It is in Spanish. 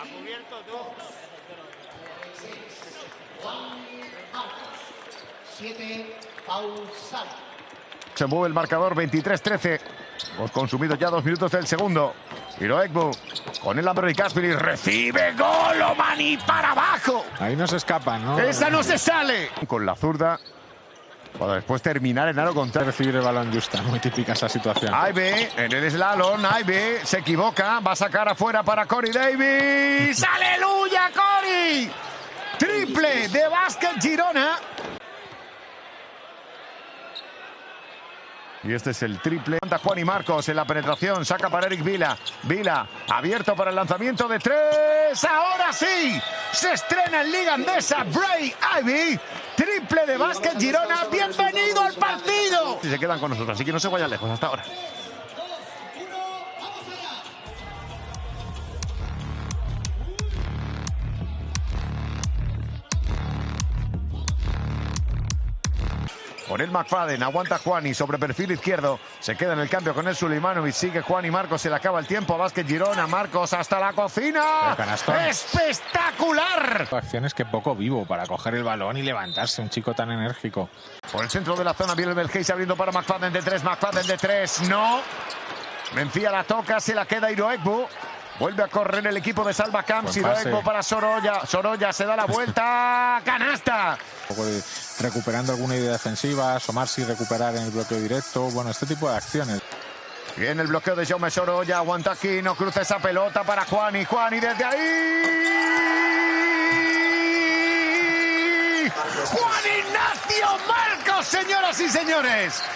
cubierto tú. 7, pausado. Se mueve el marcador 23-13. Hemos consumido ya 2 minutos del segundo. Iroegbu con el Ambro y Caspiri. Recibe gol, Omani para abajo. Ahí no se escapan, ¿no? Esa no se sale. Con la zurda. Para después terminar en aro contrario. Recibir el balón justa. Muy típica esa situación. Aibe en el slalom. Aibe se equivoca. Va a sacar afuera para Corey Davis. ¡Aleluya, Corey! Triple de Básquet Girona. Y este es el triple. Juan y Marcos en la penetración. Saca para Eric Vila. Vila abierto para el lanzamiento de 3. Ahora sí. Se estrena en Liga Andesa. Bray Ivy. Triple de Básquet Girona. Bienvenido al partido. Y se quedan con nosotros. Así que no se vayan lejos hasta ahora. Con el McFadden, aguanta Juani sobre perfil izquierdo. Se queda en el cambio con el Suleimanovic. Sigue Juani Marcos, se le acaba el tiempo. Básquet Girona, Marcos hasta la cocina. ¡Espectacular! Acciones que poco vivo para coger el balón y levantarse. Un chico tan enérgico. Por el centro de la zona viene el Belgeis abriendo para McFadden de 3. McFadden de 3. No. Mencía la toca, se la queda Iroegbu. Vuelve a correr el equipo de Salva Camps. Iroegbu para Sorolla. Sorolla se da la vuelta. ¡Canasta! Un poco de recuperando alguna idea defensiva, asomarse y recuperar en el bloqueo directo. Bueno, este tipo de acciones. Viene el bloqueo de Jaume Sorolla. Aguanta aquí, no cruza esa pelota para Juani. Juani desde ahí. Juan Ignacio Marcos, señoras y señores.